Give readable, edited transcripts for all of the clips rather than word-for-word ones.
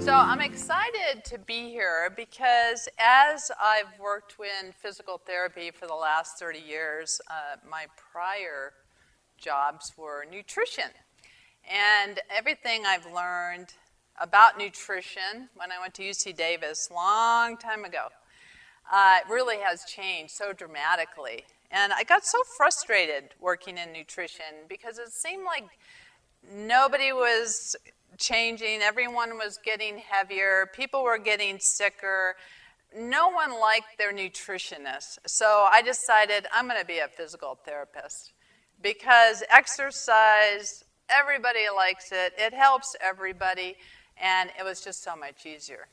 So I'm excited to be here because as I've worked in physical therapy for the last 30 years, my prior jobs were nutrition. And everything I've learned about nutrition when I went to UC Davis a long time ago really has changed so dramatically. And I got so frustrated working in nutrition because it seemed like nobody was changing, everyone was getting heavier, people were getting sicker, no one liked their nutritionist. So I decided I'm going to be a physical therapist because exercise, everybody likes it, it helps everybody, and it was just so much easier.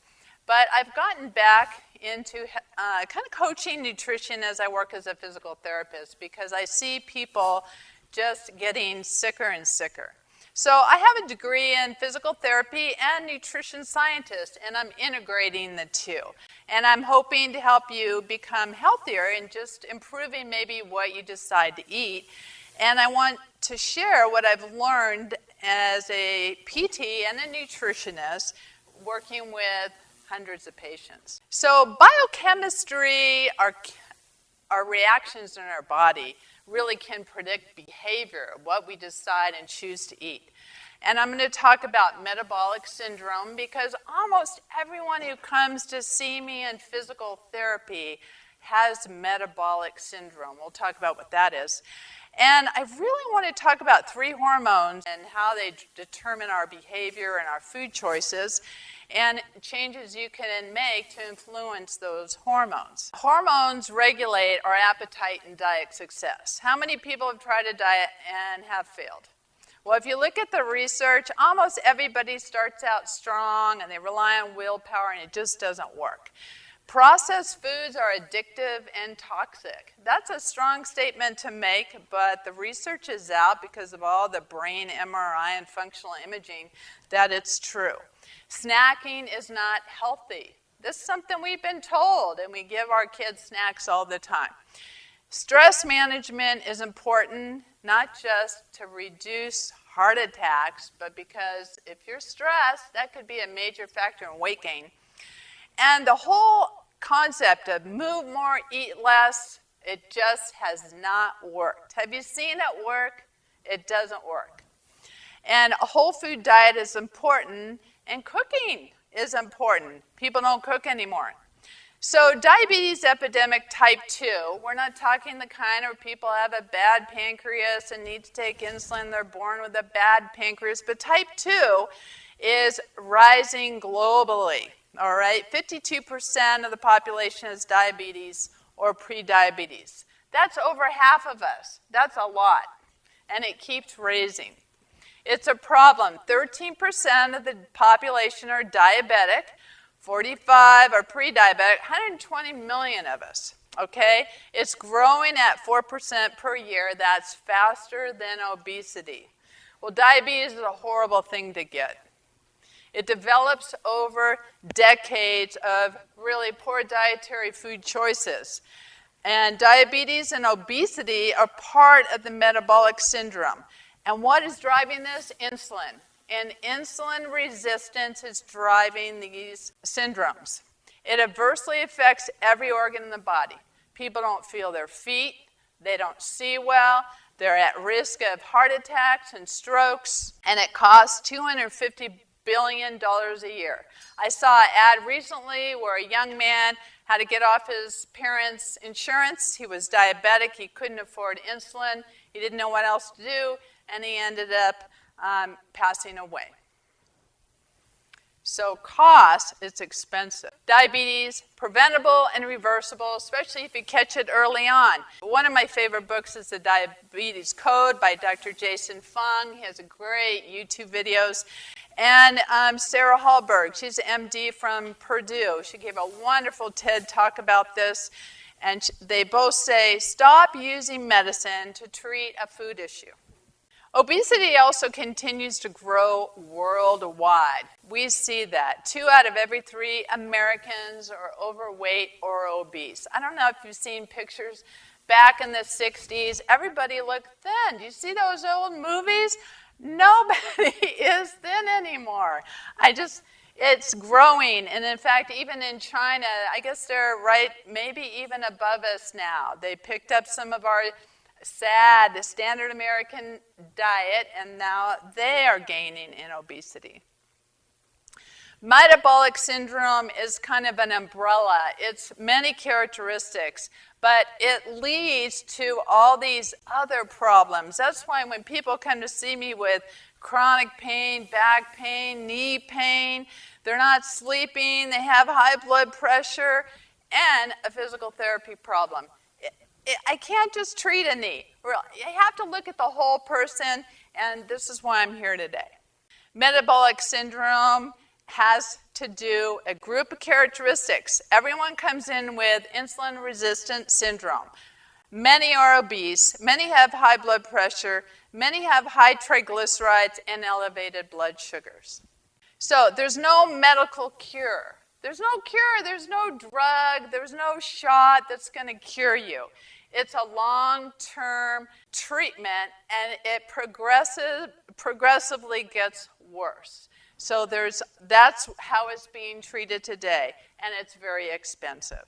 But I've gotten back into kind of coaching nutrition as I work as a physical therapist because I see people just getting sicker and sicker. So I have a degree in physical therapy and nutrition scientist, and I'm integrating the two. And I'm hoping to help you become healthier and just improving maybe what you decide to eat. And I want to share what I've learned as a PT and a nutritionist working with hundreds of patients. So biochemistry, our reactions in our body, really can predict behavior, what we decide and choose to eat. And I'm going to talk about metabolic syndrome because almost everyone who comes to see me in physical therapy has metabolic syndrome. We'll talk about what that is. And I really want to talk about 3 hormones and how they determine our behavior and our food choices and changes you can make to influence those hormones. Hormones regulate our appetite and diet success. How many people have tried a diet and have failed? Well, if you look at the research, almost everybody starts out strong and they rely on willpower and it just doesn't work. Processed foods are addictive and toxic. That's a strong statement to make, but the research is out because of all the brain MRI and functional imaging that it's true. Snacking is not healthy. This is something we've been told, and we give our kids snacks all the time. Stress management is important, not just to reduce heart attacks, but because if you're stressed, that could be a major factor in weight gain. And the whole concept of move more, eat less, it just has not worked. Have you seen it work? It doesn't work. And a whole food diet is important, and cooking is important. People don't cook anymore. So diabetes epidemic type 2, we're not talking the kind where people have a bad pancreas and need to take insulin, they're born with a bad pancreas, but type 2 is rising globally. All right, 52% of the population has diabetes or prediabetes. That's over half of us. That's a lot, and it keeps raising. It's a problem. 13% of the population are diabetic, 45 are pre-diabetic, 120 million of us, okay? It's growing at 4% per year. That's faster than obesity. Well, diabetes is a horrible thing to get. It develops over decades of really poor dietary food choices. And diabetes and obesity are part of the metabolic syndrome. And what is driving this? Insulin. And insulin resistance is driving these syndromes. It adversely affects every organ in the body. People don't feel their feet, they don't see well, they're at risk of heart attacks and strokes, and it costs $250 billion a year. I saw an ad recently where a young man had to get off his parents' insurance. He was diabetic, he couldn't afford insulin, he didn't know what else to do, and he ended up passing away. So cost, it's expensive. Diabetes, preventable and reversible, especially if you catch it early on. One of my favorite books is The Diabetes Code by Dr. Jason Fung. He has a great YouTube videos. And Sarah Hallberg, she's an MD from Purdue. She gave a wonderful TED talk about this. And they both say, stop using medicine to treat a food issue. Obesity also continues to grow worldwide. We see that. 2 out of every 3 Americans are overweight or obese. I don't know if you've seen pictures back in the 60s. Everybody looked thin. Do you see those old movies? Nobody is thin anymore. It's growing, and in fact, even in China, I guess they're right, maybe even above us now. They picked up some of our the standard American diet, and now they are gaining in obesity. Metabolic syndrome is kind of an umbrella. It's many characteristics, but it leads to all these other problems. That's why when people come to see me with chronic pain, back pain, knee pain, they're not sleeping, they have high blood pressure, and a physical therapy problem. I can't just treat a knee. You have to look at the whole person, and this is why I'm here today. Metabolic syndrome has to do a group of characteristics. Everyone comes in with insulin-resistant syndrome. Many are obese, many have high blood pressure, many have high triglycerides and elevated blood sugars. So there's no medical cure. There's no cure, there's no drug, there's no shot that's going to cure you. It's a long-term treatment, and it progressively gets worse. So that's how it's being treated today, and it's very expensive.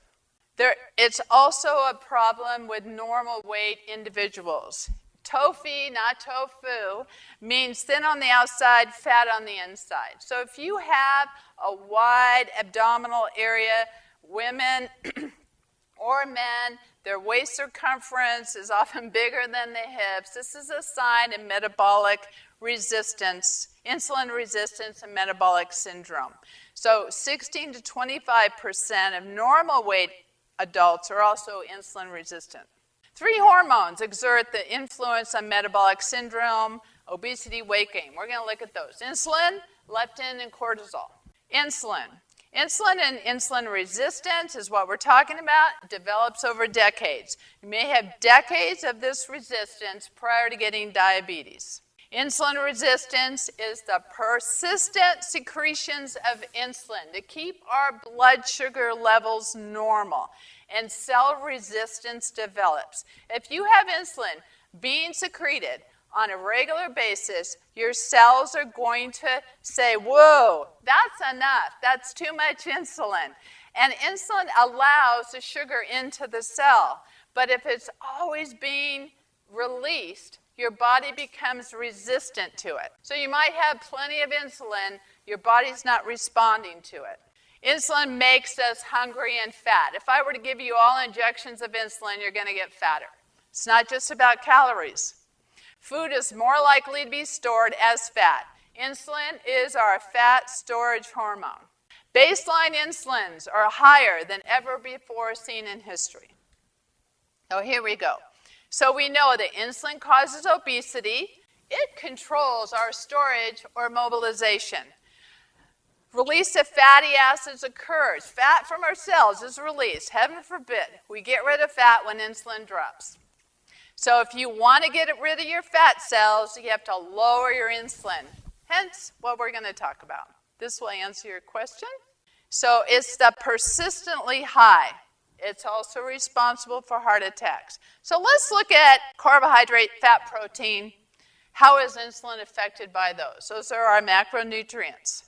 It's also a problem with normal weight individuals. TOFI, not tofu, means thin on the outside, fat on the inside. So if you have a wide abdominal area, women or men, their waist circumference is often bigger than the hips. This is a sign of metabolic resistance, insulin resistance, and metabolic syndrome. So 16 to 25% of normal weight adults are also insulin resistant. 3 hormones exert the influence on metabolic syndrome, obesity, weight gain. We're going to look at those. Insulin, leptin, and cortisol. Insulin. Insulin and insulin resistance is what we're talking about. Develops over decades. You may have decades of this resistance prior to getting diabetes. Insulin resistance is the persistent secretions of insulin to keep our blood sugar levels normal, and cell resistance develops. If you have insulin being secreted on a regular basis, your cells are going to say, whoa, that's enough. That's too much insulin. And insulin allows the sugar into the cell. But if it's always being released, your body becomes resistant to it. So you might have plenty of insulin, your body's not responding to it. Insulin makes us hungry and fat. If I were to give you all injections of insulin, you're going to get fatter. It's not just about calories. Food is more likely to be stored as fat. Insulin is our fat storage hormone. Baseline insulins are higher than ever before seen in history. Oh, here we go. So we know that insulin causes obesity. It controls our storage or mobilization. Release of fatty acids occurs. Fat from our cells is released. Heaven forbid we get rid of fat when insulin drops. So if you want to get rid of your fat cells, you have to lower your insulin. Hence, what we're going to talk about. This will answer your question. So it's the persistently high. It's also responsible for heart attacks. So let's look at carbohydrate, fat, protein. How is insulin affected by those? Those are our macronutrients.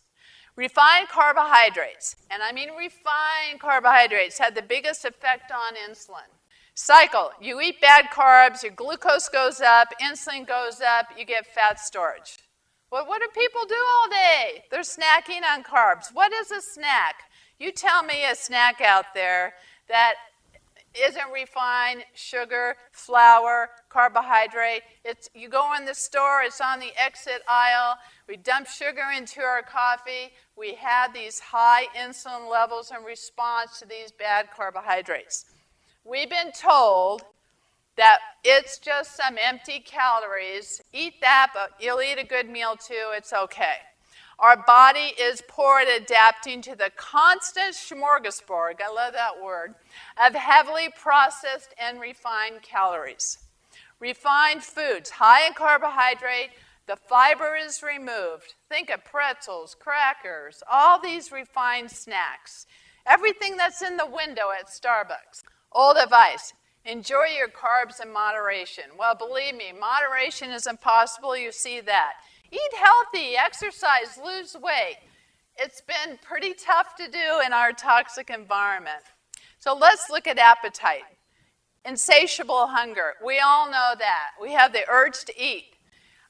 Refined carbohydrates, and I mean refined carbohydrates, have the biggest effect on insulin. Cycle. You eat bad carbs, your glucose goes up, insulin goes up, you get fat storage. Well, what do people do all day? They're snacking on carbs. What is a snack? You tell me a snack out there that isn't refined sugar, flour, carbohydrate. You go in the store, it's on the exit aisle. We dump sugar into our coffee. We have these high insulin levels in response to these bad carbohydrates. We've been told that it's just some empty calories. Eat that, but you'll eat a good meal too. It's okay. Our body is poor at adapting to the constant smorgasbord, I love that word, of heavily processed and refined calories. Refined foods, high in carbohydrate, the fiber is removed. Think of pretzels, crackers, all these refined snacks. Everything that's in the window at Starbucks. Old advice, enjoy your carbs in moderation. Well, believe me, moderation is impossible. You see that. Eat healthy, exercise, lose weight. it's been pretty tough to do in our toxic environment. So let's look at appetite. Insatiable hunger. We all know that. We have the urge to eat.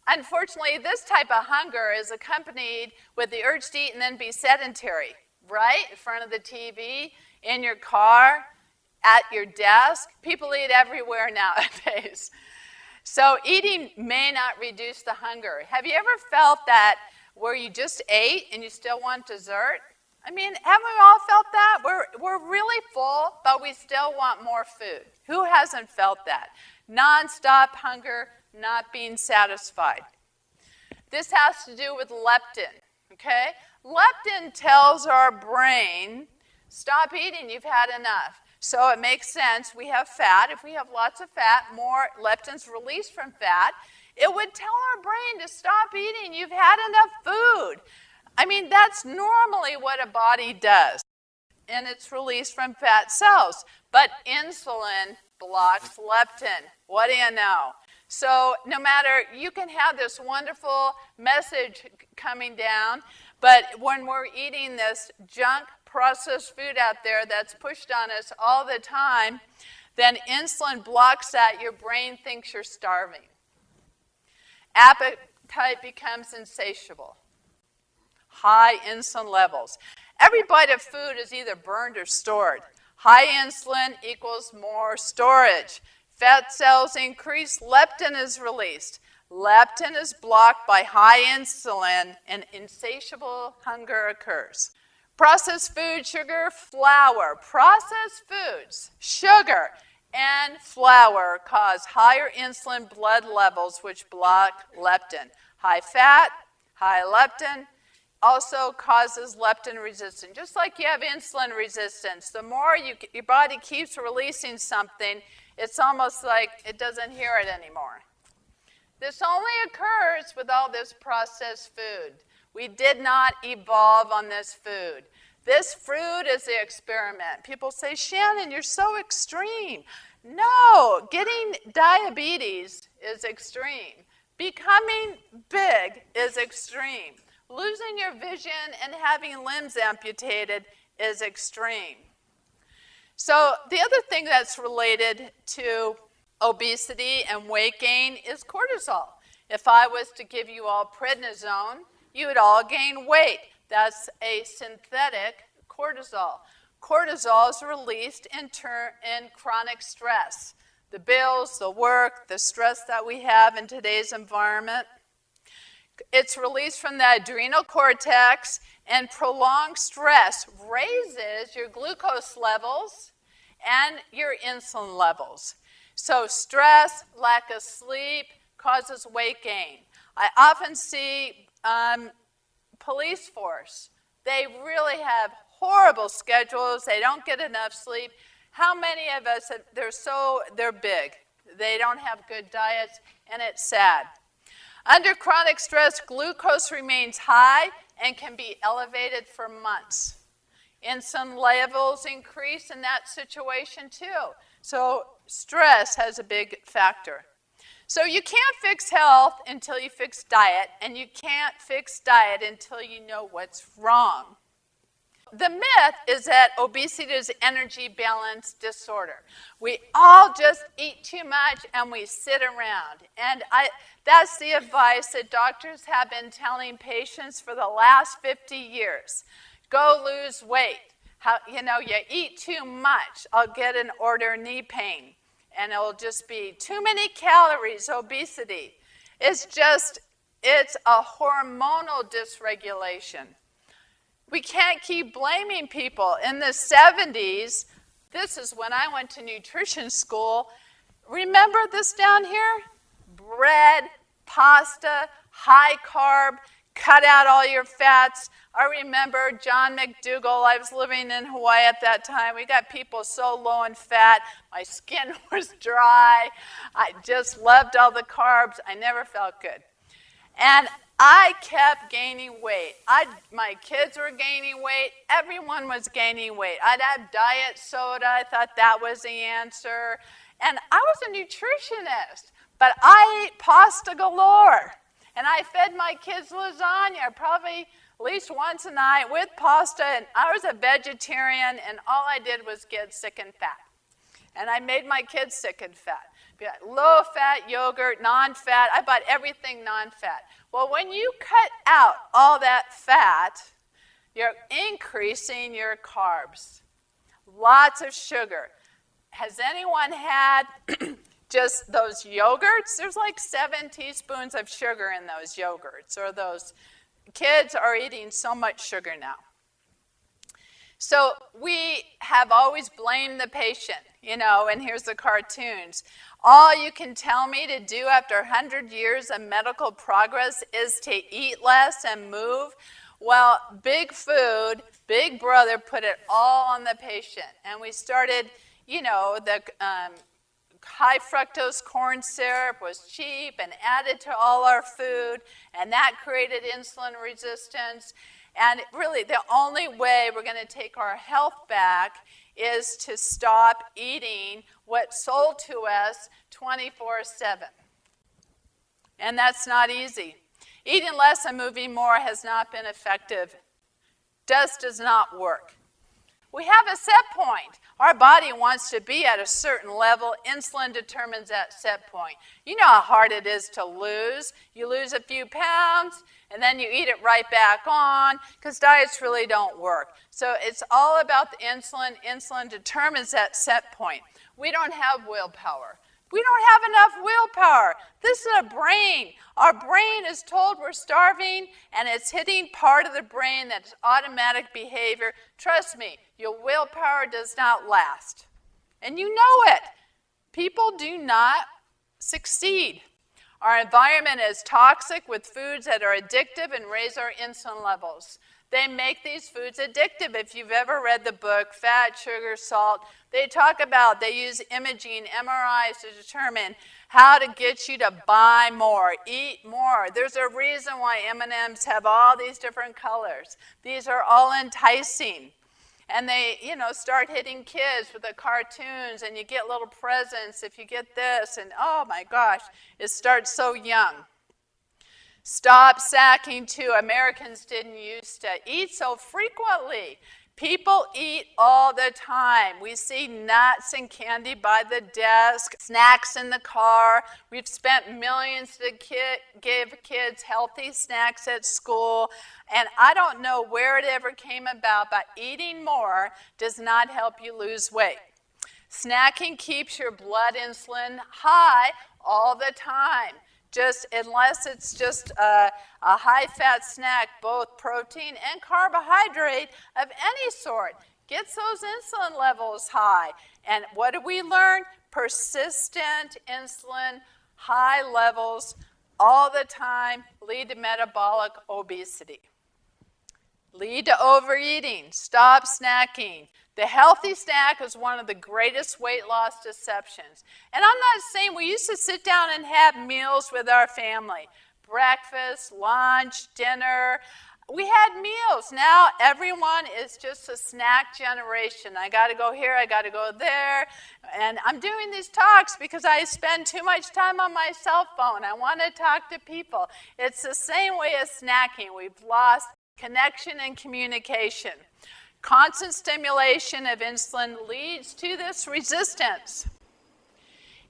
Unfortunately, this type of hunger is accompanied with the urge to eat and then be sedentary, right? In front of the TV, in your car, at your desk. People eat everywhere nowadays. So eating may not reduce the hunger. Have you ever felt that where you just ate and you still want dessert? I mean, haven't we all felt that? We're really full, but we still want more food. Who hasn't felt that? Non-stop hunger, not being satisfied. This has to do with leptin, okay? Leptin tells our brain, stop eating, you've had enough. So it makes sense, we have fat. If we have lots of fat, more leptin's released from fat. It would tell our brain to stop eating, you've had enough food. I mean, that's normally what a body does, and it's released from fat cells. But insulin blocks leptin. What do you know? So no matter, you can have this wonderful message coming down, but when we're eating this junk processed food out there that's pushed on us all the time, then insulin blocks that. Your brain thinks you're starving. Appetite becomes insatiable. High insulin levels. Every bite of food is either burned or stored. High insulin equals more storage. Fat cells increase, leptin is released. Leptin is blocked by high insulin, and insatiable hunger occurs. Processed food, sugar, flour. Processed foods, sugar, and flour cause higher insulin blood levels, which block leptin. High fat, high leptin, also causes leptin resistance. Just like you have insulin resistance, the more your body keeps releasing something, it's almost like it doesn't hear it anymore. This only occurs with all this processed food. We did not evolve on this food. This fruit is the experiment. People say, Shannon, you're so extreme. No, getting diabetes is extreme. Becoming big is extreme. Losing your vision and having limbs amputated is extreme. So the other thing that's related to obesity and weight gain is cortisol. If I was to give you all prednisone, you would all gain weight. That's a synthetic cortisol. Cortisol is released in chronic stress. The bills, the work, the stress that we have in today's environment. It's released from the adrenal cortex, and prolonged stress raises your glucose levels and your insulin levels. So stress, lack of sleep causes weight gain. I often see police force. They really have horrible schedules. They don't get enough sleep. How many of us, they're big. They don't have good diets, and it's sad. Under chronic stress, glucose remains high and can be elevated for months. Insulin levels increase in that situation too. So stress has a big factor. So you can't fix health until you fix diet, and you can't fix diet until you know what's wrong. The myth is that obesity is energy balance disorder. We all just eat too much and we sit around. And that's the advice that doctors have been telling patients for the last 50 years. Go lose weight. You eat too much. I'll get an order knee pain. And it'll just be too many calories, obesity. It's a hormonal dysregulation. We can't keep blaming people. In the 70s, this is when I went to nutrition school. Remember this down here? Bread, pasta, high carb, cut out all your fats. I remember John McDougall. I was living in Hawaii at that time. We got people so low in fat. My skin was dry. I just loved all the carbs. I never felt good. And I kept gaining weight. My kids were gaining weight. Everyone was gaining weight. I'd have diet soda. I thought that was the answer. And I was a nutritionist, but I ate pasta galore. And I fed my kids lasagna, probably at least once a night with pasta, and I was a vegetarian, and all I did was get sick and fat. And I made my kids sick and fat. Low-fat yogurt, non-fat. I bought everything non-fat. Well, when you cut out all that fat, you're increasing your carbs. Lots of sugar. Has anyone had just those yogurts? There's like 7 teaspoons of sugar in those yogurts, or those kids are eating so much sugar now. So we have always blamed the patient, and here's the cartoons. All you can tell me to do after 100 years of medical progress is to eat less and move. Well, big food, Big Brother put it all on the patient. And we started, the high fructose corn syrup was cheap and added to all our food, and that created insulin resistance. And really, the only way we're going to take our health back is to stop eating what's sold to us 24/7. And that's not easy. Eating less and moving more has not been effective. Just does not work. We have a set point. Our body wants to be at a certain level. Insulin determines that set point. You know how hard it is to lose. You lose a few pounds, and then you eat it right back on, because diets really don't work. So it's all about the insulin. Insulin determines that set point. We don't have willpower. We don't have enough willpower. This is a brain. Our brain is told we're starving, and it's hitting part of the brain that's automatic behavior. Trust me, your willpower does not last. And you know it. People do not succeed. Our environment is toxic with foods that are addictive and raise our insulin levels. They make these foods addictive. If you've ever read the book, Fat, Sugar, Salt, they use imaging, MRIs to determine how to get you to buy more, eat more. There's a reason why M&Ms have all these different colors. These are all enticing. And they, start hitting kids with the cartoons, and you get little presents if you get this, and oh my gosh, it starts so young. Stop snacking too. Americans didn't used to eat so frequently. People eat all the time. We see nuts and candy by the desk, snacks in the car. We've spent millions to give kids healthy snacks at school. And I don't know where it ever came about, but eating more does not help you lose weight. Snacking keeps your blood insulin high all the time. Unless it's just a high-fat snack, both protein and carbohydrate of any sort, gets those insulin levels high. And what do we learn? Persistent insulin, high levels all the time lead to metabolic obesity. Lead to overeating. Stop snacking. The healthy snack is one of the greatest weight loss deceptions. And I'm not saying we used to sit down and have meals with our family. Breakfast, lunch, dinner. We had meals. Now everyone is just a snack generation. I got to go here, I got to go there. And I'm doing these talks because I spend too much time on my cell phone. I want to talk to people. It's the same way as snacking. We've lost connection and communication. Constant stimulation of insulin leads to this resistance.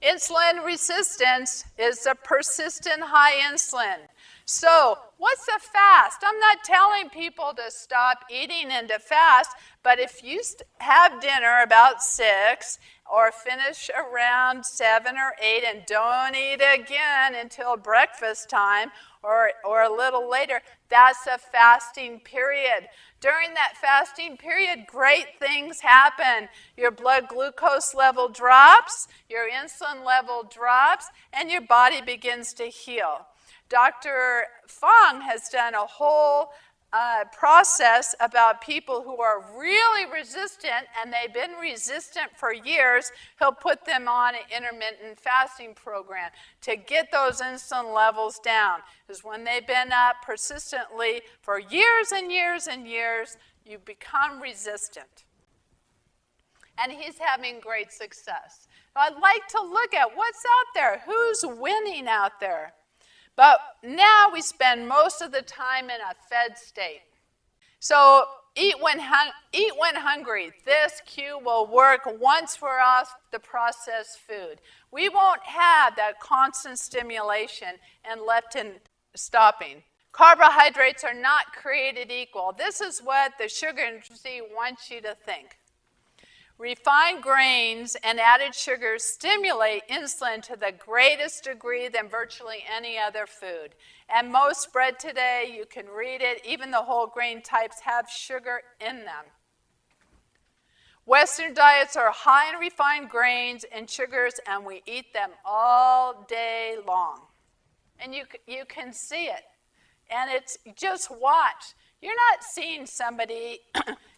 Insulin resistance is a persistent high insulin. So, what's a fast? I'm not telling people to stop eating and to fast, but if you have dinner about 6 or finish around 7 or 8 and don't eat again until breakfast time or a little later, that's a fasting period. During that fasting period, great things happen. Your blood glucose level drops, your insulin level drops, and your body begins to heal. Dr. Fung has done a whole process about people who are really resistant, and they've been resistant for years. He'll put them on an intermittent fasting program to get those insulin levels down. Because when they've been up persistently for years and years and years, you become resistant. And he's having great success. I'd like to look at what's out there. Who's winning out there? But now we spend most of the time in a fed state. So eat when hungry. This cue will work once we're off the processed food. We won't have that constant stimulation and leptin stopping. Carbohydrates are not created equal. This is what the sugar industry wants you to think. Refined grains and added sugars stimulate insulin to the greatest degree than virtually any other food. And most bread today, you can read it, even the whole grain types have sugar in them. Western diets are high in refined grains and sugars, and we eat them all day long. And you can see it. And it's just watch. You're not seeing somebody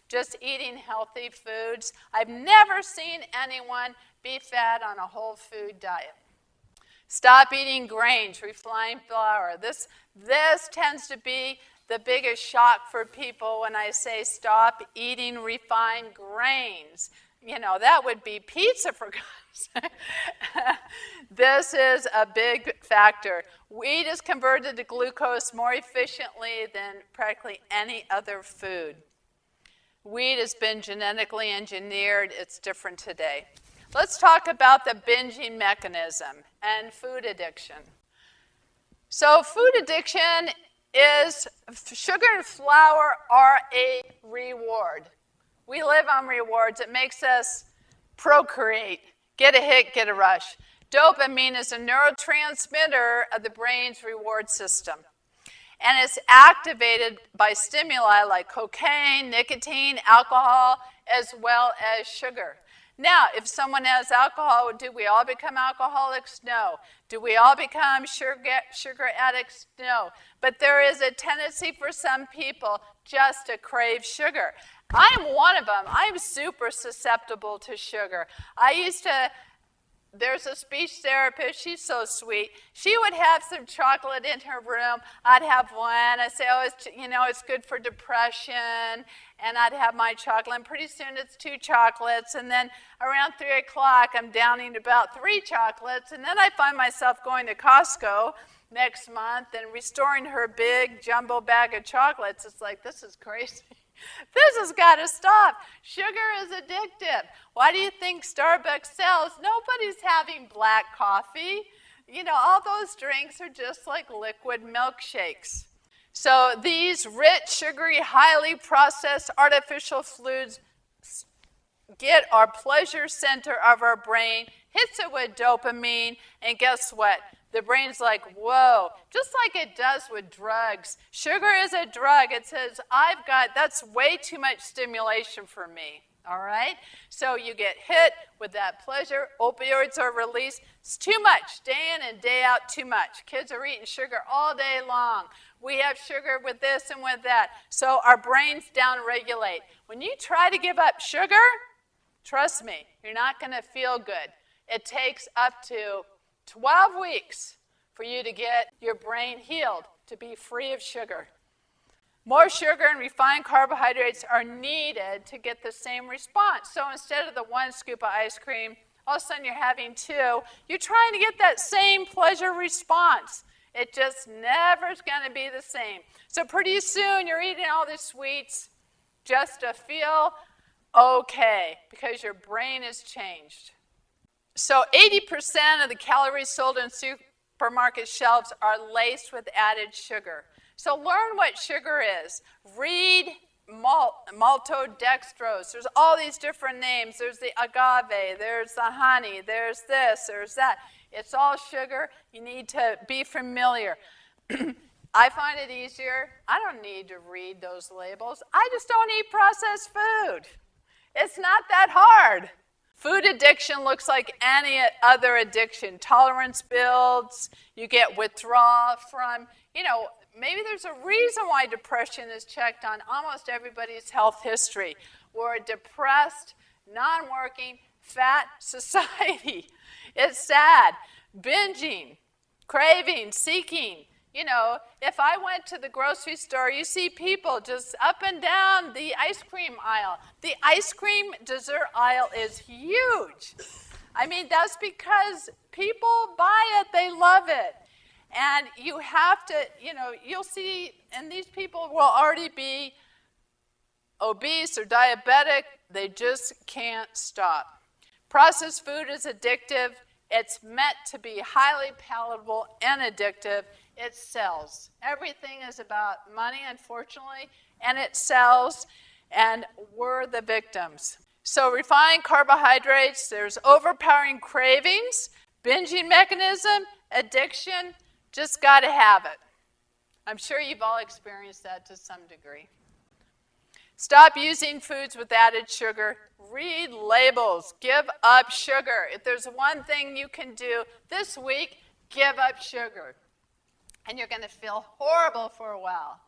just eating healthy foods. I've never seen anyone be fat on a whole food diet. Stop eating grains, refined flour. This tends to be the biggest shock for people when I say stop eating refined grains. You know, that would be pizza for God's sake. This is a big factor. Wheat is converted to glucose more efficiently than practically any other food. Wheat has been genetically engineered. It's different today. Let's talk about the binging mechanism and food addiction. So food addiction is sugar and flour are a reward. We live on rewards. It makes us procreate, get a hit, get a rush. Dopamine is a neurotransmitter of the brain's reward system. And it's activated by stimuli like cocaine, nicotine, alcohol, as well as sugar. Now, if someone has alcohol, do we all become alcoholics? No. Do we all become sugar addicts? No. But there is a tendency for some people just to crave sugar. I'm one of them. I'm super susceptible to sugar. There's a speech therapist, she's so sweet. She would have some chocolate in her room. I'd have one. I'd say, it's good for depression. And I'd have my chocolate. And pretty soon it's 2 chocolates. And then around 3 o'clock, I'm downing about 3 chocolates. And then I find myself going to Costco next month and restoring her big jumbo bag of chocolates. It's like, this is crazy. This has got to stop. Sugar is addictive. Why do you think Starbucks sells? Nobody's having black coffee. You know, all those drinks are just like liquid milkshakes. So these rich, sugary, highly processed artificial foods get our pleasure center of our brain, hits it with dopamine, and guess what? The brain's like, whoa, just like it does with drugs. Sugar is a drug. It says, that's way too much stimulation for me, all right? So you get hit with that pleasure. Opioids are released. It's too much, day in and day out, too much. Kids are eating sugar all day long. We have sugar with this and with that. So our brains downregulate. When you try to give up sugar, trust me, you're not going to feel good. It takes up to 12 weeks for you to get your brain healed, to be free of sugar. More sugar and refined carbohydrates are needed to get the same response. So instead of the 1 scoop of ice cream, all of a sudden you're having 2. You're trying to get that same pleasure response. It just never is going to be the same. So pretty soon you're eating all the sweets just to feel okay because your brain has changed. So 80% of the calories sold in supermarket shelves are laced with added sugar. So learn what sugar is. Read maltodextrose. There's all these different names. There's the agave, there's the honey, there's this, there's that. It's all sugar. You need to be familiar. I find it easier. I don't need to read those labels. I just don't eat processed food. It's not that hard. Food addiction looks like any other addiction. Tolerance builds. You get withdrawal from, maybe there's a reason why depression is checked on almost everybody's health history. We're a depressed, non-working, fat society. It's sad. Binging, craving, seeking. If I went to the grocery store, you see people just up and down the ice cream aisle. The ice cream dessert aisle is huge. I mean, that's because people buy it, they love it. And you have to, you'll see, and these people will already be obese or diabetic, they just can't stop. Processed food is addictive. It's meant to be highly palatable and addictive. It sells. Everything is about money, unfortunately, and it sells, and we're the victims. So refined carbohydrates, there's overpowering cravings, binging mechanism, addiction, just got to have it. I'm sure you've all experienced that to some degree. Stop using foods with added sugar. Read labels. Give up sugar. If there's one thing you can do this week, give up sugar. And you're going to feel horrible for a while.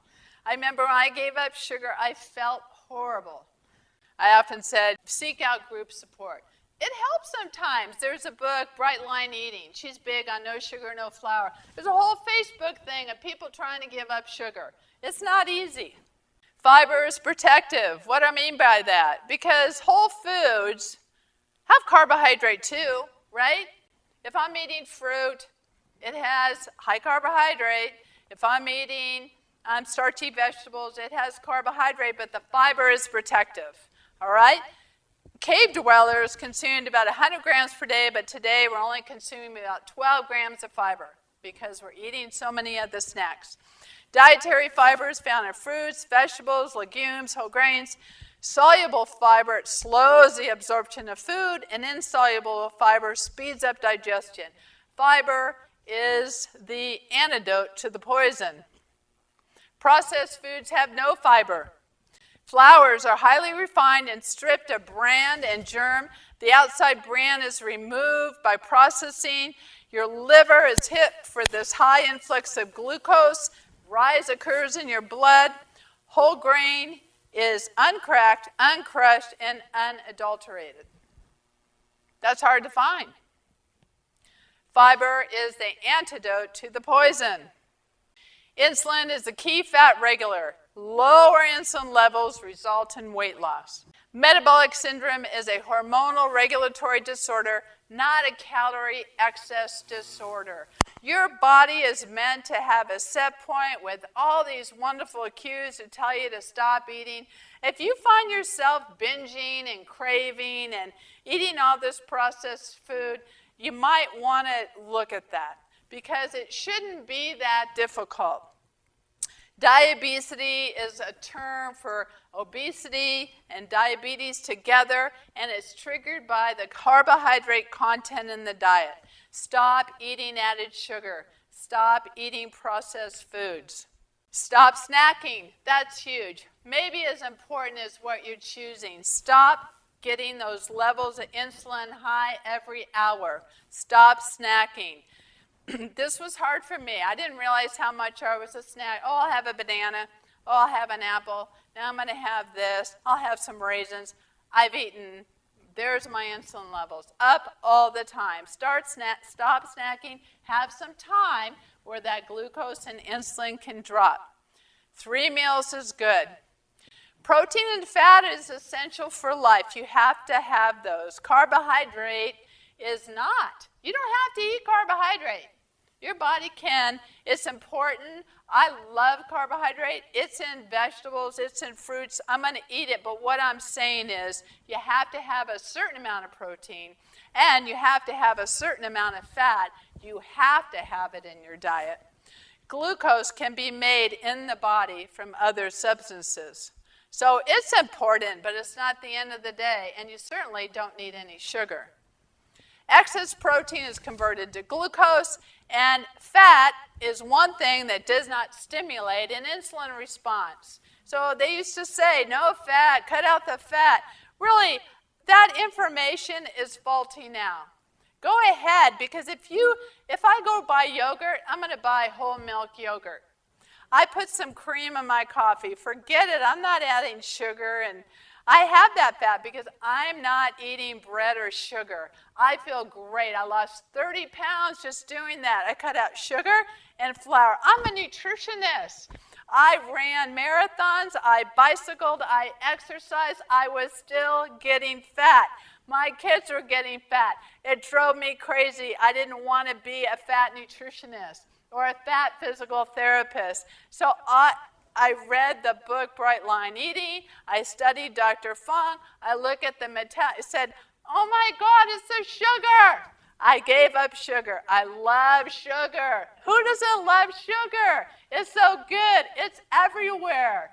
I remember when I gave up sugar, I felt horrible. I often said, seek out group support. It helps sometimes. There's a book, Bright Line Eating. She's big on no sugar, no flour. There's a whole Facebook thing of people trying to give up sugar. It's not easy. Fiber is protective. What do I mean by that? Because whole foods have carbohydrate too, right? If I'm eating fruit, it has high carbohydrate. If I'm eating starchy vegetables, it has carbohydrate, but the fiber is protective, all right? Cave dwellers consumed about 100 grams per day, but today we're only consuming about 12 grams of fiber because we're eating so many of the snacks. Dietary fiber is found in fruits, vegetables, legumes, whole grains. Soluble fiber slows the absorption of food, and insoluble fiber speeds up digestion. Fiber is the antidote to the poison. Processed foods have no fiber. Flours are highly refined and stripped of bran and germ. The outside bran is removed by processing. Your liver is hit for this high influx of glucose. Rise occurs in your blood. Whole grain is uncracked, uncrushed, and unadulterated. That's hard to find. Fiber is the antidote to the poison. Insulin is the key fat regulator. Lower insulin levels result in weight loss. Metabolic syndrome is a hormonal regulatory disorder, not a calorie excess disorder. Your body is meant to have a set point with all these wonderful cues to tell you to stop eating. If you find yourself binging and craving and eating all this processed food, you might want to look at that because it shouldn't be that difficult. Diabesity is a term for obesity and diabetes together, and it's triggered by the carbohydrate content in the diet. Stop eating added sugar. Stop eating processed foods. Stop snacking. That's huge. Maybe as important as what you're choosing. Stop getting those levels of insulin high every hour. Stop snacking. This was hard for me. I didn't realize how much I was a snack. Oh, I'll have a banana. Oh, I'll have an apple. Now I'm going to have this. I'll have some raisins. I've eaten. There's my insulin levels. Up all the time. Stop snacking. Have some time where that glucose and insulin can drop. 3 meals is good. Protein and fat is essential for life. You have to have those. Carbohydrate is not. You don't have to eat carbohydrate. Your body can. It's important. I love carbohydrate. It's in vegetables. It's in fruits. I'm going to eat it. But what I'm saying is you have to have a certain amount of protein and you have to have a certain amount of fat. You have to have it in your diet. Glucose can be made in the body from other substances. So it's important, but it's not the end of the day. And you certainly don't need any sugar. Excess protein is converted to glucose, and fat is one thing that does not stimulate an insulin response. So they used to say, no fat, cut out the fat. Really, that information is faulty now. Go ahead, because if I go buy yogurt, I'm going to buy whole milk yogurt. I put some cream in my coffee. Forget it, I'm not adding sugar, and I have that fat because I'm not eating bread or sugar. I feel great. I lost 30 pounds just doing that. I cut out sugar and flour. I'm a nutritionist. I ran marathons. I bicycled. I exercised. I was still getting fat. My kids were getting fat. It drove me crazy. I didn't want to be a fat nutritionist or a fat physical therapist. So I read the book Bright Line Eating. I studied Dr. Fung. I look at the I said, oh my God, it's the sugar. I gave up sugar. I love sugar. Who doesn't love sugar? It's so good. It's everywhere.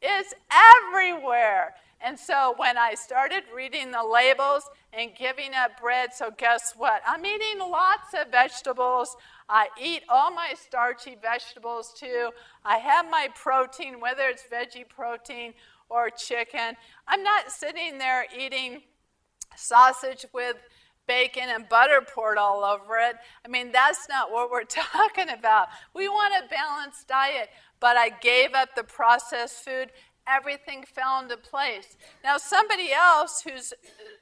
It's everywhere. And so when I started reading the labels and giving up bread, so guess what? I'm eating lots of vegetables. I eat all my starchy vegetables too. I have my protein, whether it's veggie protein or chicken. I'm not sitting there eating sausage with bacon and butter poured all over it. I mean, that's not what we're talking about. We want a balanced diet, but I gave up the processed food. Everything fell into place. Now, somebody else who's,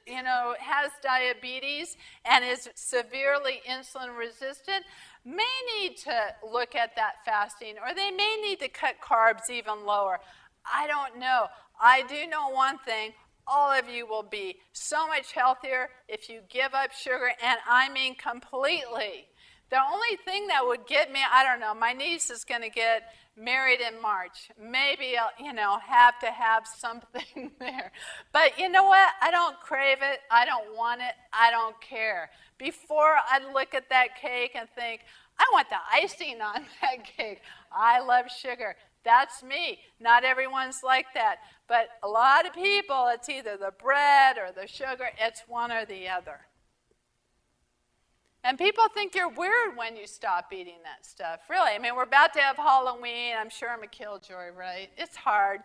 has diabetes and is severely insulin resistant may need to look at that fasting, or they may need to cut carbs even lower. I don't know. I do know one thing. All of you will be so much healthier if you give up sugar, and I mean completely. The only thing that would get me, I don't know, my niece is going to get married in March. Maybe I'll, have to have something there. But you know what? I don't crave it. I don't want it. I don't care. Before, I'd look at that cake and think, I want the icing on that cake. I love sugar. That's me. Not everyone's like that. But a lot of people, it's either the bread or the sugar. It's one or the other. And people think you're weird when you stop eating that stuff. Really, I mean, we're about to have Halloween. I'm sure I'm a killjoy, right? It's hard.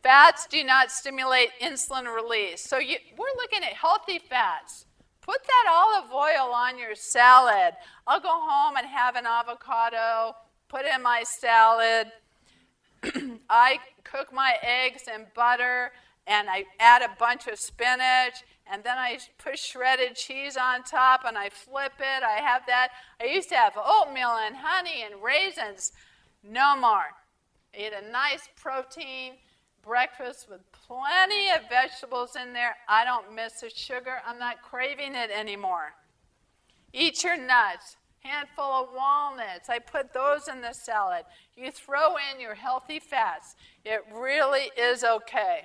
Fats do not stimulate insulin release. So we're looking at healthy fats. Put that olive oil on your salad. I'll go home and have an avocado, put it in my salad. I cook my eggs in butter, and I add a bunch of spinach, and then I put shredded cheese on top, and I flip it. I have that. I used to have oatmeal and honey and raisins. No more. I eat a nice protein breakfast with plenty of vegetables in there. I don't miss the sugar. I'm not craving it anymore. Eat your nuts. Handful of walnuts. I put those in the salad. You throw in your healthy fats. It really is okay.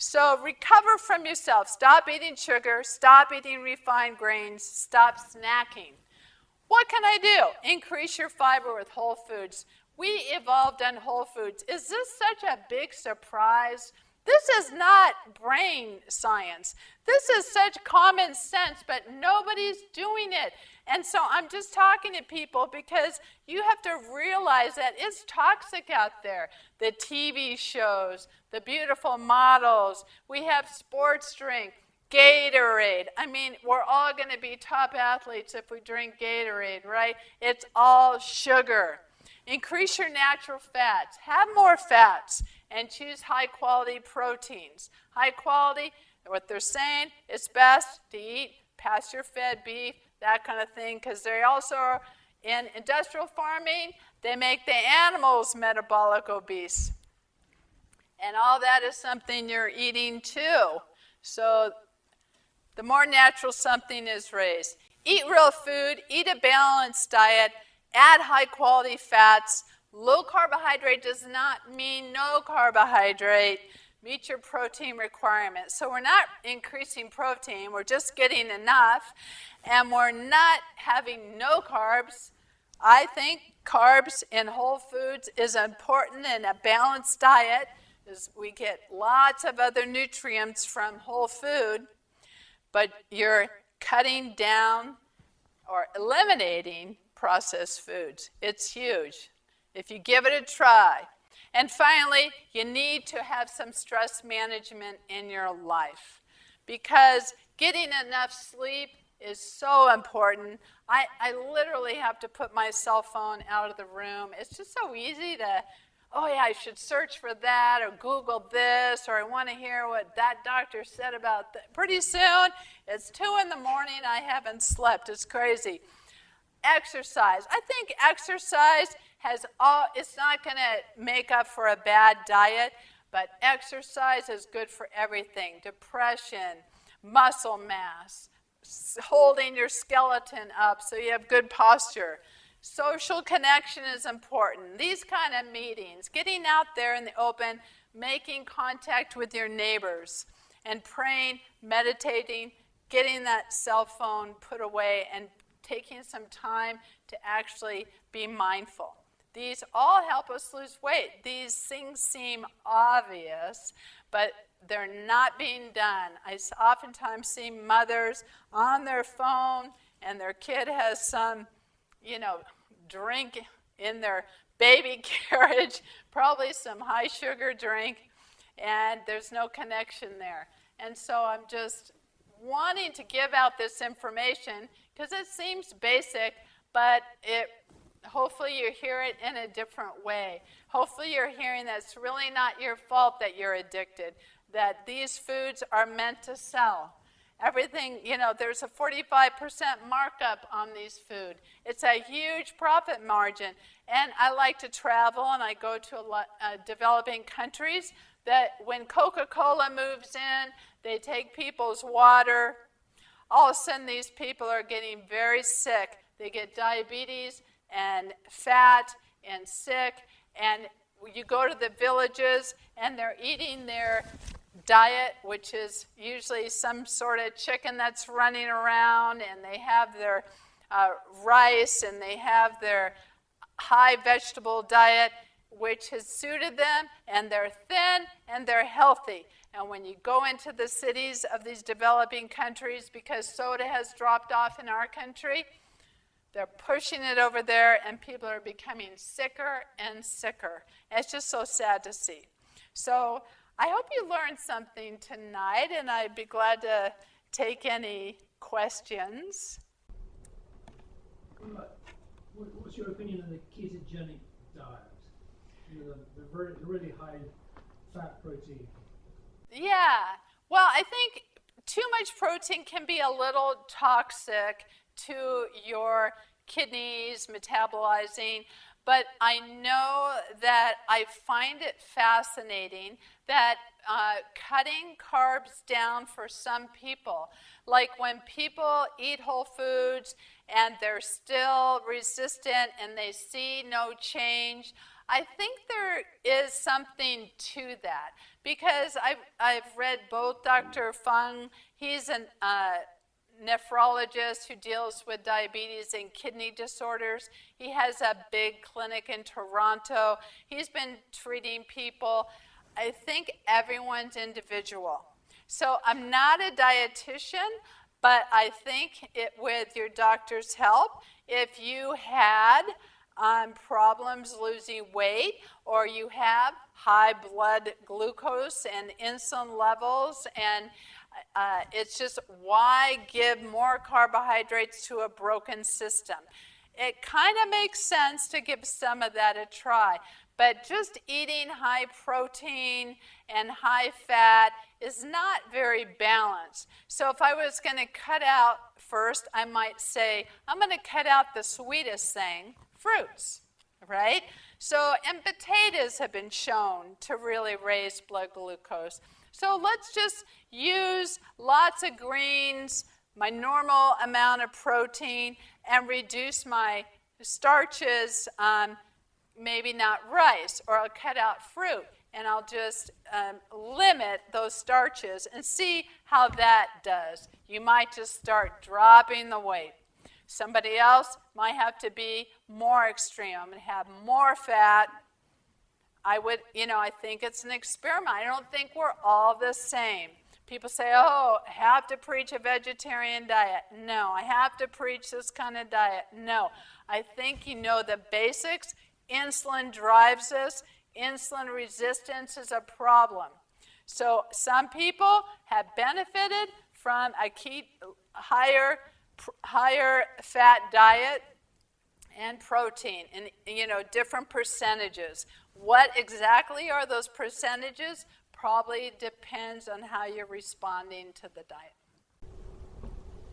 So recover from yourself. Stop eating sugar. Stop eating refined grains. Stop snacking. What can I do? Increase your fiber with whole foods. We evolved on whole foods. Is this such a big surprise? This is not brain science. This is such common sense, but nobody's doing it. And so I'm just talking to people because you have to realize that it's toxic out there. The TV shows, the beautiful models, we have sports drink, Gatorade. I mean, we're all going to be top athletes if we drink Gatorade, right? It's all sugar. Increase your natural fats. Have more fats and choose high-quality proteins. High quality, what they're saying, it's best to eat pasture-fed beef, that kind of thing, because they also are in industrial farming, they make the animals metabolic obese. And all that is something you're eating too. So the more natural something is raised. Eat real food, eat a balanced diet, add high-quality fats. Low carbohydrate does not mean no carbohydrate. Meet your protein requirements. So we're not increasing protein, we're just getting enough, and we're not having no carbs. I think carbs in whole foods is important in a balanced diet, as we get lots of other nutrients from whole food, but you're cutting down or eliminating processed foods. It's huge if you give it a try. And finally, you need to have some stress management in your life because getting enough sleep is so important. I literally have to put my cell phone out of the room. It's just so easy to, oh yeah, I should search for that or Google this, or I want to hear what that doctor said about that. Pretty soon, it's 2 in the morning, I haven't slept. It's crazy. Exercise. I think exercise it's not going to make up for a bad diet, but exercise is good for everything. Depression, muscle mass, holding your skeleton up so you have good posture, Social connection is important. These kind of meetings, getting out there in the open, making contact with your neighbors, and praying, meditating, getting that cell phone put away, and taking some time to actually be mindful. These all help us lose weight. These things seem obvious, but they're not being done. I oftentimes see mothers on their phone, and their kid has some, drink in their baby carriage, probably some high sugar drink, and there's no connection there. And so I'm just wanting to give out this information because it seems basic, but hopefully you hear it in a different way. Hopefully you're hearing that it's really not your fault that you're addicted, that these foods are meant to sell. Everything, there's a 45% markup on these food. It's a huge profit margin. And I like to travel, and I go to a lot developing countries that when Coca-Cola moves in, they take people's water. All of a sudden, these people are getting very sick. They get diabetes and fat and sick. And you go to the villages, and they're eating their diet, which is usually some sort of chicken that's running around, and they have their rice, and they have their high vegetable diet, which has suited them, and they're thin, and they're healthy. And when you go into the cities of these developing countries, because soda has dropped off in our country, they're pushing it over there, and people are becoming sicker and sicker. And it's just so sad to see. So I hope you learned something tonight, and I'd be glad to take any questions. What's your opinion on the ketogenic diet? The really high fat protein. Yeah. Well, I think too much protein can be a little toxic to your kidneys metabolizing, but I know that I find it fascinating that cutting carbs down for some people, like when people eat whole foods and they're still resistant and they see no change, I think there is something to that, because I've read both Dr. Fung, he's a nephrologist who deals with diabetes and kidney disorders. He has a big clinic in Toronto. He's been treating people. I think everyone's individual. So I'm not a dietitian, but I think with your doctor's help, if you had problems losing weight, or you have high blood glucose and insulin levels, and it's just, why give more carbohydrates to a broken system? It kind of makes sense to give some of that a try, but just eating high protein and high fat is not very balanced. So if I was going to cut out first, I might say, I'm going to cut out the sweetest thing, fruits, right? So, and potatoes have been shown to really raise blood glucose. So let's just use lots of greens, my normal amount of protein, and reduce my starches, maybe not rice, or I'll cut out fruit, and I'll just limit those starches and see how that does. You might just start dropping the weight. Somebody else might have to be more extreme and have more fat. I think it's an experiment. I don't think we're all the same. People say, oh, I have to preach a vegetarian diet. No, I have to preach this kind of diet. No, I think you know the basics. Insulin drives us. Insulin resistance is a problem. So some people have benefited from a higher fat diet and protein in different percentages. What exactly are those percentages? Probably depends on how you're responding to the diet.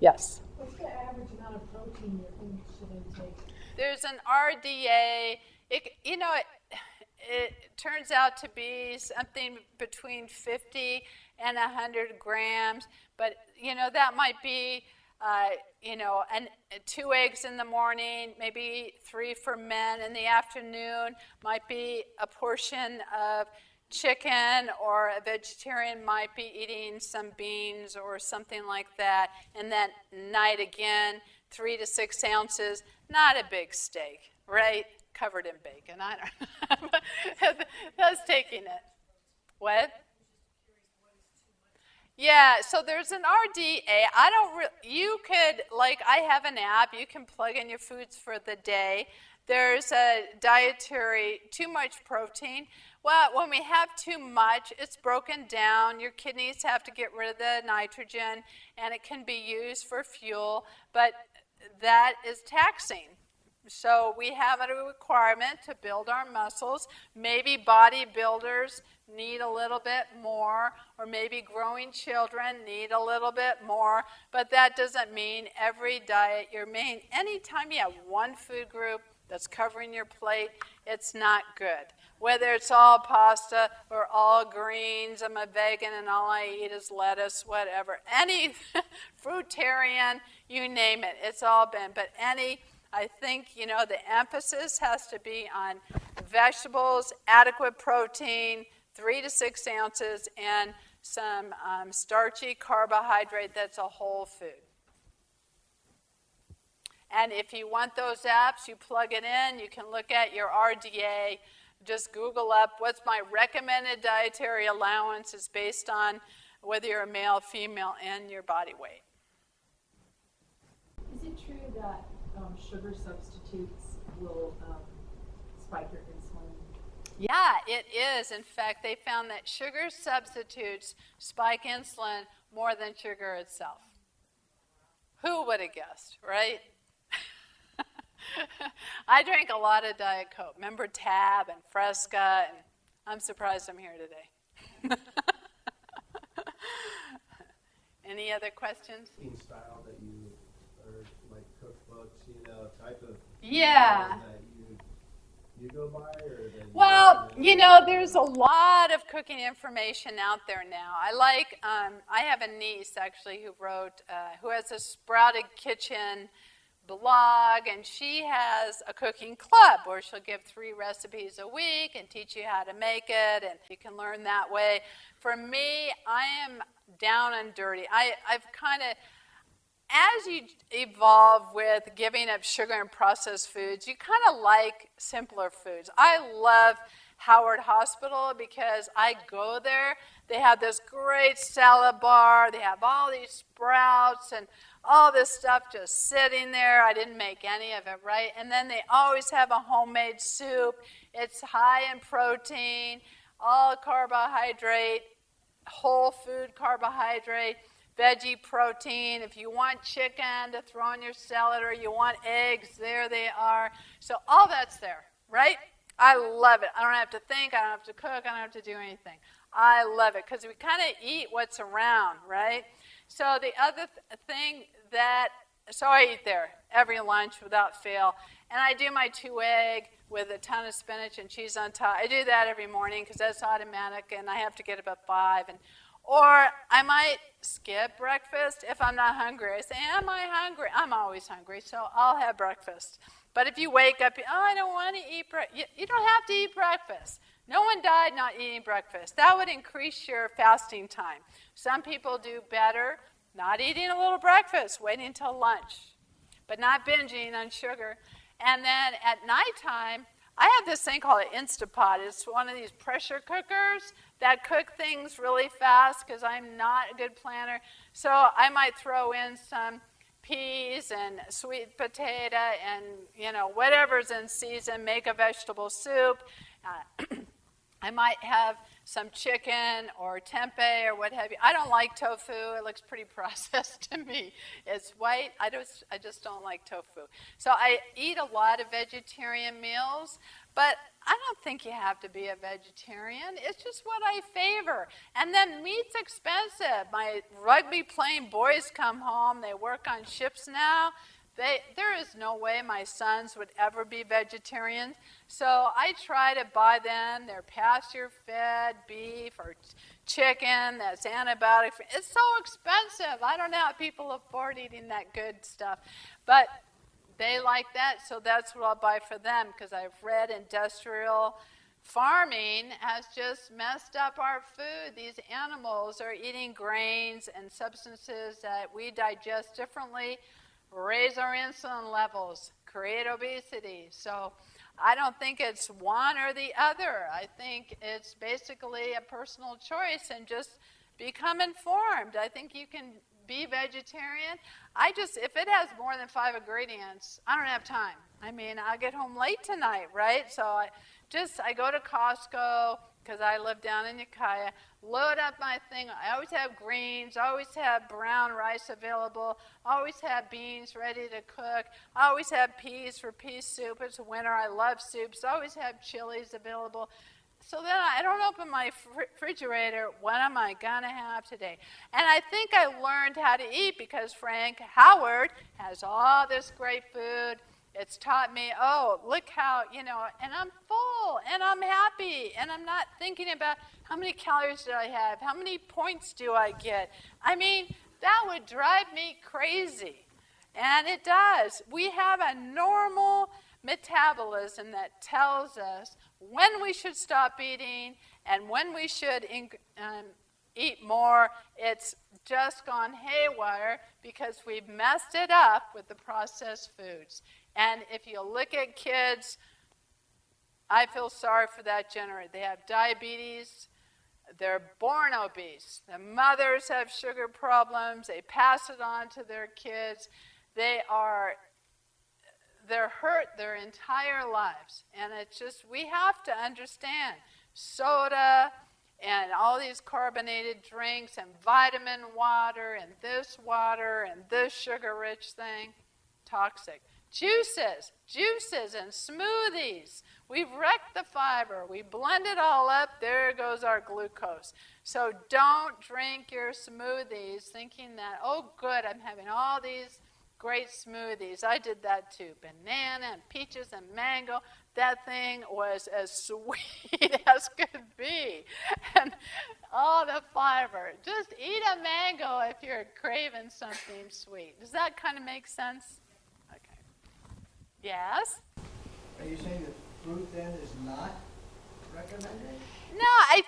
Yes? What's the average amount of protein your food should intake? There's an RDA. It turns out to be something between 50 and 100 grams, but that might be and 2 eggs in the morning, maybe 3 for men in the afternoon, might be a portion of chicken, or a vegetarian might be eating some beans or something like that. And then night again, 3 to 6 ounces, not a big steak, right? Covered in bacon. I don't know. That's taking it. What? Yeah, so there's an RDA. You could, like, I have an app, you can plug in your foods for the day. There's a dietary, too much protein. Well, when we have too much, it's broken down. Your kidneys have to get rid of the nitrogen, and it can be used for fuel, but that is taxing. So we have a requirement to build our muscles. Maybe bodybuilders need a little bit more, or maybe growing children need a little bit more, but that doesn't mean every diet anytime you have one food group that's covering your plate, it's not good. Whether it's all pasta or all greens, I'm a vegan and all I eat is lettuce, whatever. Any fruitarian, you name it, it's all been. But I think, the emphasis has to be on vegetables, adequate protein, 3 to 6 ounces, and some starchy carbohydrate that's a whole food. And if you want those apps, you plug it in. You can look at your RDA. Just Google up what's my recommended dietary allowance. Is based on whether you're a male, female, and your body weight. Is it true that sugar substitutes will spike your insulin? Yeah, it is. In fact, they found that sugar substitutes spike insulin more than sugar itself. Who would have guessed, right? I drank a lot of Diet Coke. Remember Tab and Fresca, and I'm surprised I'm here today. Any other questions? Eating style that you, or like cookbooks, type of Yeah. that you go by, or that Well, there's a lot of cooking information out there now. I have a niece actually who has a Sprouted Kitchen blog, and she has a cooking club where she'll give 3 recipes a week and teach you how to make it, and you can learn that way. For me, I am down and dirty. I've kind of, as you evolve with giving up sugar and processed foods, you kind of like simpler foods. I love Howard Hospital because I go there. They have this great salad bar. They have all these sprouts and all this stuff just sitting there. I didn't make any of it, right? And then they always have a homemade soup. It's high in protein, all carbohydrate, whole food carbohydrate, veggie protein. If you want chicken to throw in your salad or you want eggs, there they are. So all that's there, right? I love it. I don't have to think. I don't have to cook. I don't have to do anything. I love it because we kind of eat what's around, right? So the other thing so I eat there every lunch without fail. And I do my 2 egg with a ton of spinach and cheese on top. I do that every morning because that's automatic, and I have to get up at 5. Or I might skip breakfast if I'm not hungry. I say, am I hungry? I'm always hungry, so I'll have breakfast. But if you wake up, I don't want to eat breakfast. You don't have to eat breakfast. No one died not eating breakfast. That would increase your fasting time. Some people do better not eating a little breakfast, waiting until lunch, but not binging on sugar. And then at nighttime, I have this thing called an Instapot. It's one of these pressure cookers that cook things really fast because I'm not a good planner. So I might throw in some peas and sweet potato and, whatever's in season, make a vegetable soup. I might have some chicken or tempeh or what have you. I don't like tofu. It looks pretty processed to me. It's white. I just don't like tofu. So I eat a lot of vegetarian meals, but I don't think you have to be a vegetarian. It's just what I favor. And then meat's expensive. My rugby playing boys come home. They work on ships now. There is no way my sons would ever be vegetarians. So I try to buy them their pasture-fed beef or chicken that's antibiotic free. It's so expensive. I don't know how people afford eating that good stuff. But they like that, so that's what I'll buy for them, because I've read industrial farming has just messed up our food. These animals are eating grains and substances that we digest differently, raise our insulin levels, create obesity. So I don't think it's one or the other. I think it's basically a personal choice, and just become informed. I think you can be vegetarian. If it has more than 5 ingredients, I don't have time. I mean, I'll get home late tonight, right? So I go to Costco, because I live down in Ukiah, load up my thing. I always have greens, always have brown rice available, always have beans ready to cook, I always have peas for pea soup. It's winter, I love soups. I always have chilies available. So then I don't open my refrigerator. What am I going to have today? And I think I learned how to eat because Frank Howard has all this great food. It's taught me, look how, and I'm full, and I'm happy, and I'm not thinking about how many calories did I have, how many points do I get. I mean, that would drive me crazy, and it does. We have a normal metabolism that tells us when we should stop eating and when we should eat more. It's just gone haywire because we've messed it up with the processed foods. And if you look at kids, I feel sorry for that generation. They have diabetes. They're born obese. The mothers have sugar problems. They pass it on to their kids. They're hurt their entire lives. And it's just, we have to understand soda and all these carbonated drinks and vitamin water and this sugar-rich thing, toxic. Juices and smoothies. We've wrecked the fiber. We blend it all up. There goes our glucose. So don't drink your smoothies thinking that, oh, good, I'm having all these great smoothies. I did that too. Banana and peaches and mango. That thing was as sweet as could be. And all the fiber. Just eat a mango if you're craving something sweet. Does that kind of make sense? Okay. Yes? Are you saying that fruit then is not recommended? No, I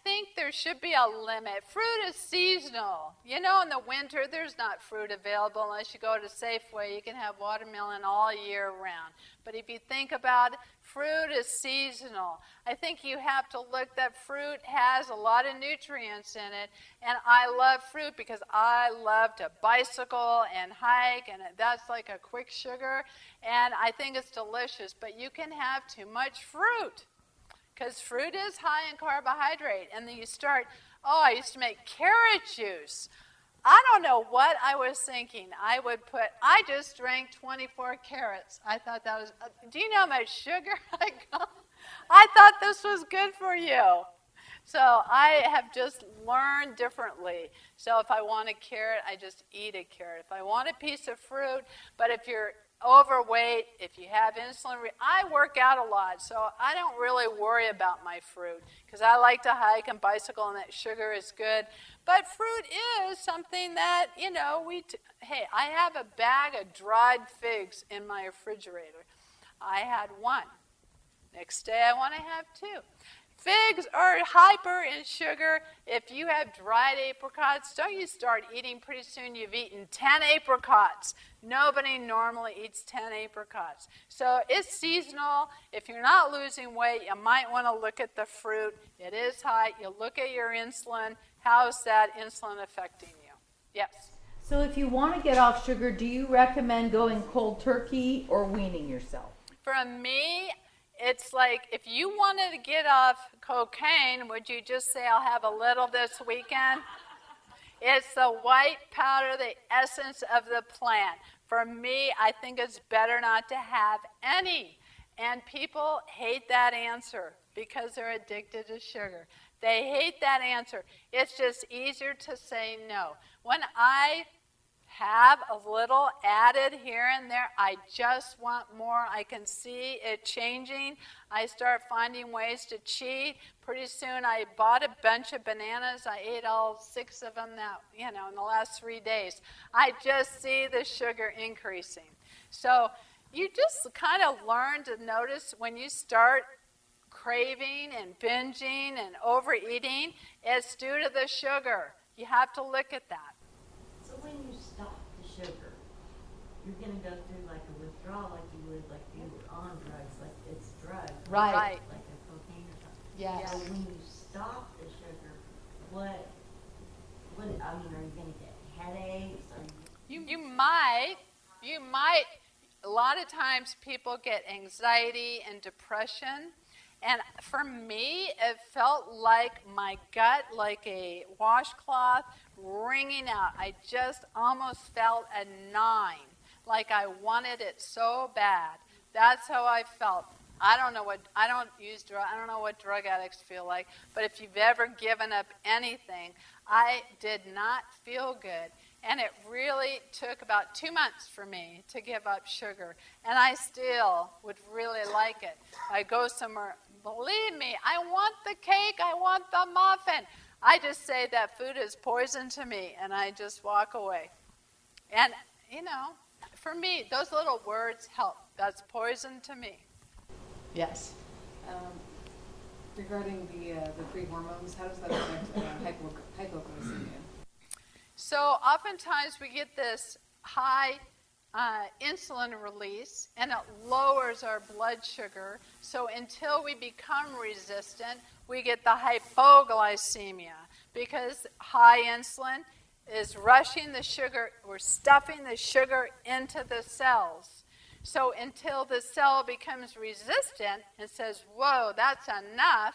think there should be a limit. Fruit is seasonal. In the winter, there's not fruit available unless you go to Safeway. You can have watermelon all year round. But if you think about it, fruit is seasonal. I think you have to look that fruit has a lot of nutrients in it. And I love fruit because I love to bicycle and hike, and that's like a quick sugar. And I think it's delicious. But you can have too much fruit, because fruit is high in carbohydrate. And then you start, I used to make carrot juice. I don't know what I was thinking. I just drank 24 carrots. I thought that was, do you know how much sugar I got? I thought this was good for you. So I have just learned differently. So if I want a carrot, I just eat a carrot. If I want a piece of fruit, but if you're overweight, if you have insulin, I work out a lot, so I don't really worry about my fruit because I like to hike and bicycle, and that sugar is good. But fruit is something that, hey, I have a bag of dried figs in my refrigerator. I had one. Next day I want to have 2. Figs are hyper in sugar. If you have dried apricots, don't you start eating, pretty soon you've eaten 10 apricots. Nobody normally eats 10 apricots. So it's seasonal. If you're not losing weight, you might want to look at the fruit. It is high. You look at your insulin. How's that insulin affecting you? Yes? So if you want to get off sugar, do you recommend going cold turkey or weaning yourself? For me, it's like if you wanted to get off cocaine, would you just say, I'll have a little this weekend? It's the white powder, the essence of the plant. For me, I think it's better not to have any. And people hate that answer because they're addicted to sugar. They hate that answer. It's just easier to say no. When I have a little added here and there. I just want more. I can see it changing. I start finding ways to cheat. Pretty soon I bought a bunch of bananas. I ate all 6 of them in the last 3 days. I just see the sugar increasing. So you just kind of learn to notice when you start craving and binging and overeating, it's due to the sugar. You have to look at that. So when you stop the sugar, you're going to go through like a withdrawal like you would like you were on drugs, like it's drugs. Right. Like a cocaine or something. Yes. So when you stop the sugar, what are you going to get headaches? Or You might, a lot of times people get anxiety and depression. And for me, it felt like my gut, like a washcloth wringing out. I just almost felt a 9, like I wanted it so bad. That's how I felt. I don't know what drug addicts feel like, but if you've ever given up anything, I did not feel good. And it really took about 2 months for me to give up sugar. And I still would really like it. I go somewhere, believe me, I want the cake, I want the muffin. I just say that food is poison to me, and I just walk away. And, for me, those little words help. That's poison to me. Yes. Regarding the free hormones, how does that affect hypoglycemia? So oftentimes we get this high insulin release, and it lowers our blood sugar. So until we become resistant, we get the hypoglycemia, because high insulin is rushing the sugar, we're stuffing the sugar into the cells. So until the cell becomes resistant and says, whoa, that's enough,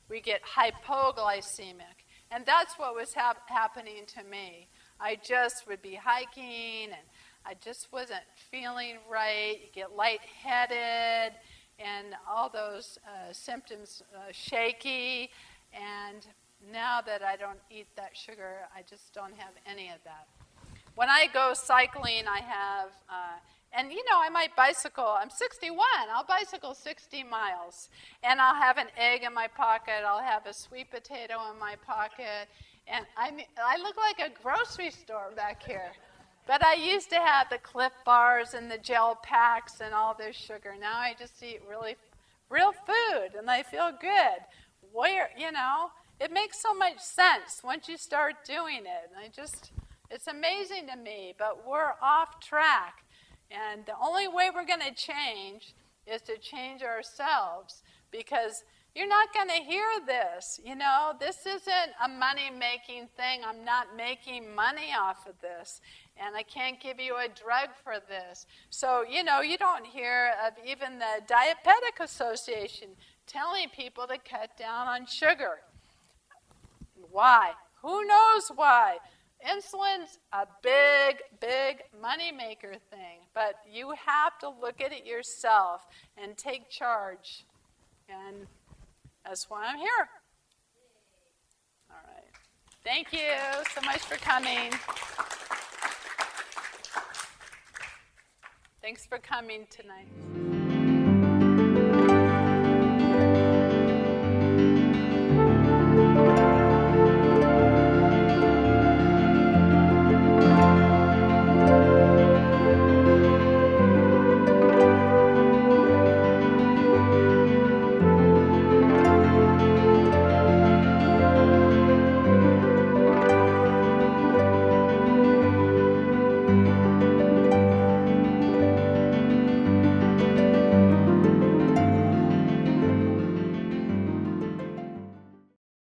we get hypoglycemic. And that's what was happening to me. I just would be hiking, and I just wasn't feeling right. You get lightheaded, and all those symptoms, shaky. And now that I don't eat that sugar, I just don't have any of that. When I go cycling, I have, I might bicycle. I'm 61. I'll bicycle 60 miles. And I'll have an egg in my pocket. I'll have a sweet potato in my pocket. And I look like a grocery store back here. But I used to have the Cliff Bars and the gel packs and all this sugar. Now I just eat real food, and I feel good. It makes so much sense once you start doing it. It's amazing to me, but we're off track. And the only way we're going to change is to change ourselves, because you're not going to hear this. This isn't a money-making thing. I'm not making money off of this, and I can't give you a drug for this. So, you don't hear of even the Diabetic Association telling people to cut down on sugar. Why? Who knows why? Insulin's a big, big moneymaker thing, but you have to look at it yourself and take charge. And that's why I'm here. All right. Thank you so much for coming. Thanks for coming tonight.